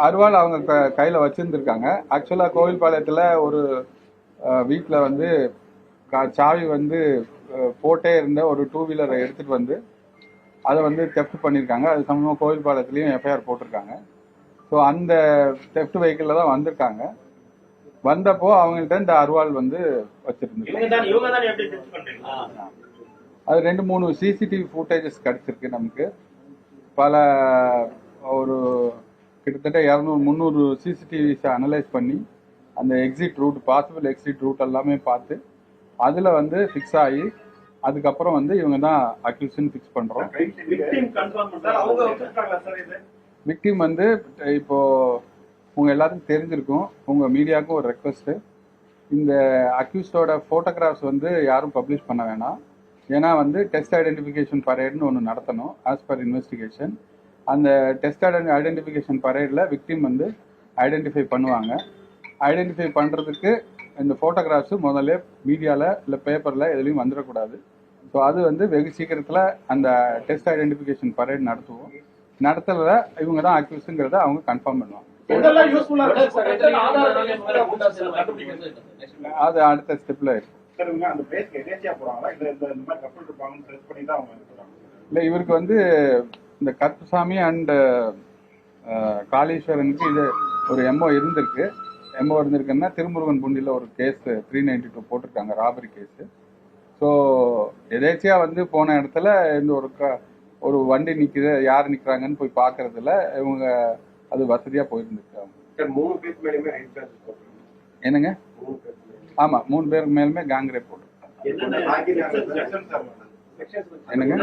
அருவாள் அவங்க கையில் வச்சுருந்துருக்காங்க. ஆக்சுவலாக கோவில்பாளையத்தில் ஒரு வீட்டில் வந்து சாவி வந்து போட்டே இருந்த ஒரு 2 வீலரை எடுத்துகிட்டு வந்து அதை வந்து தெஃப்ட் பண்ணியிருக்காங்க. அது சம்பந்தமாக கோவில்பாளையத்துலேயும் எஃப்ஐஆர் போட்டிருக்காங்க. ஸோ அந்த தெஃப்ட் வெஹிக்கிளில் தான் வந்திருக்காங்க. வந்தப்போ அவங்கள்ட்ட இந்த அருவாள் வந்து வச்சிருந்துருக்காங்க. அது 2-3 சிசிடிவி ஃபுட்டேஜஸ் கிடைச்சிருக்கு நமக்கு. பல ஒரு கிட்டத்தட்ட 200-300 சிசிடிவிஸை அனலைஸ் பண்ணி அந்த exit route, possible exit route எல்லாமே பார்த்து அதில் வந்து ஃபிக்ஸ் ஆகி அதுக்கப்புறம் வந்து இவங்க தான் அக்யூஷன் ஃபிக்ஸ் பண்ணுறோம். விக்டிம் வந்து இப்போ உங்க எல்லாத்துக்கும் தெரிஞ்சிருக்கும். உங்க மீடியாவுக்கும் ஒரு ரெக்வஸ்ட்டு, இந்த அக்யூஸ்டோட ஃபோட்டோகிராஃப்ஸ் வந்து யாரும் பப்ளிஷ் பண்ண வேணாம். ஏன்னா வந்து டெஸ்ட் ஐடென்டிஃபிகேஷன் பரேட்னு ஒன்று நடத்தணும் ஆஸ் பர் இன்வெஸ்டிகேஷன். அந்த டெஸ்ட் ஐடென்டிஃபிகேஷன் பரேடில் விக்டிம் வந்து ஐடென்டிஃபை பண்ணுவாங்க. ஐடென்டிஃபை பண்ணுறதுக்கு இந்த ஃபோட்டோகிராஃப்ஸு முதல்ல மீடியாவில் இல்லை பேப்பரில் எதுலேயும் வந்துடக்கூடாது. ஸோ அது வந்து வெகு சீக்கிரத்தில் அந்த டெஸ்ட் ஐடென்டிஃபிகேஷன் பரேட் நடத்துவோம். நடத்துறத இவங்க தான் அக்யூஸுங்கிறத அவங்க கன்ஃபார்ம் பண்ணுவாங்க. அது அடுத்த ஸ்டெப்ல இருக்கும். இல்லை, இவருக்கு வந்து இந்த கருப்புசாமி அண்ட் காளீஸ்வரனுக்கு இது ஒரு எம்ஓ இருந்திருக்குன்னா திருமுருகன் பூண்டியில் ஒரு கேஸ் 392 போட்டிருக்காங்க, ராபரி கேஸு. ஸோ எதேச்சியாக வந்து போன இடத்துல இந்த ஒரு வண்டி நிற்குது, யார் நிற்கிறாங்கன்னு போய் பார்க்கறதுல இவங்க அது வசதியாக போயிருந்துருக்காங்க. என்னங்க? ஆமாம், 3 பேருக்கு மேலுமே கேங் ரேப் போட்டிருக்காங்க. என்னங்க?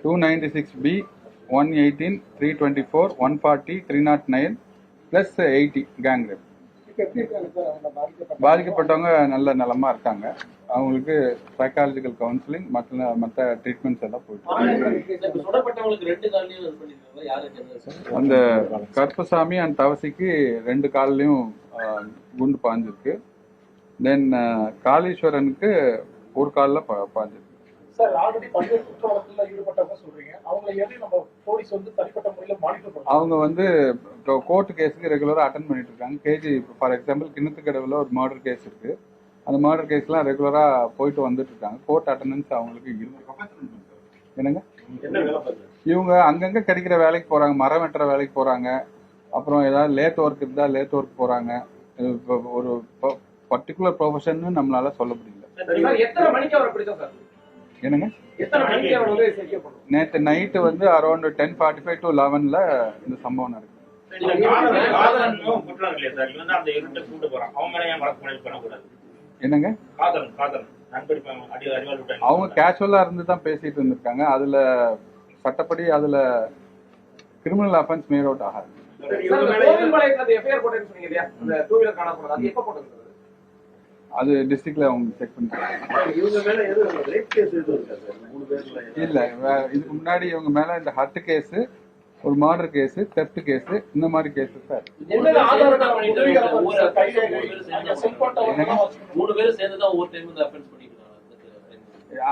296B, 118, 324, 140, 309 + 80 gang rape. பாதிக்கப்பட்டவங்க நல்ல நலமா இருக்காங்க. அவங்களுக்கு சைக்காலஜிக்கல் கவுன்சிலிங் மற்ற ட்ரீட்மெண்ட்ஸ் எல்லாம் போயிட்டு. அந்த கருப்பசாமி அண்ட் தவசிக்கு 2 கால்லையும் குண்டு பாஞ்சிருக்கு. தென் காளீஸ்வரனுக்கு ஒரு காலில் பாஞ்சிருக்கு. அவங்க வந்து கோர்ட் கேஸுக்கு ரெகுலராக அட்டன் பண்ணிட்டு இருக்காங்க. கேஜி ஃபார் எக்ஸாம்பிள் கிணத்துக்கடவுல ஒரு மர்டர் கேஸ் இருக்கு. அந்த மர்டர் கேஸ்லாம் ரெகுலராக போயிட்டு வந்துட்டு இருக்காங்க. கோர்ட் அட்டண்டன்ஸ் அவங்களுக்கு இருக்கு. என்னங்க? இவங்க அங்கங்கே கிடைக்கிற வேலைக்கு போறாங்க, மரம் வெட்டுற வேலைக்கு போறாங்க. அப்புறம் ஏதாவது லேத் ஒர்க் இருந்தால் லேத் ஒர்க் போறாங்க. ஒரு பர்டிகுலர் ப்ரொஃபஷன் நம்மளால சொல்ல முடியல. என்னங்க? நேற்று நைட்டு வந்து அரௌண்ட் 10:45 to 11 இந்த சம்பவம் நடக்குது. என்னங்க? அவங்க கேஷுவலா இருந்து தான் பேசிட்டு இருந்திருக்காங்க. அதுல சட்டப்படி அதுல கிரிமினல் அஃபென்ஸ் மேட் அவுட் ஆகாது. அது டிஸ்ட்ரிக்ட்ல அவங்க செக் பண்ணிருக்காங்க. இல்ல, இதுக்கு முன்னாடி இவங்க மேல இந்த ஹர்ட் கேஸ், ஒரு மர்டர் கேஸ், தெஃப்ட் கேஸ், இந்த மாதிரி கேஸஸ் சார்.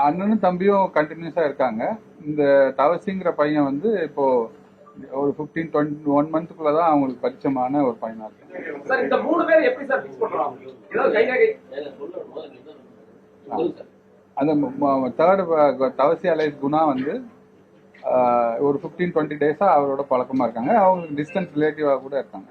அண்ணனும் தம்பியும் கண்டினியூஸா இருக்காங்க. இந்த தவசிங்கிற பையன் வந்து இப்போ ஒரு 15-21 மந்த்துக்குள்ளதான் அவங்களுக்கு பரிச்சயமான ஒரு பையனா இருக்கு. அந்த தேர்ட் தவசி அலைஸ் குணா வந்து ஒரு 15-20 டேஸா அவரோட பழக்கமா இருக்காங்க. அவங்களுக்கு டிஸ்டன்ஸ் ரிலேட்டிவா கூட இருக்காங்க.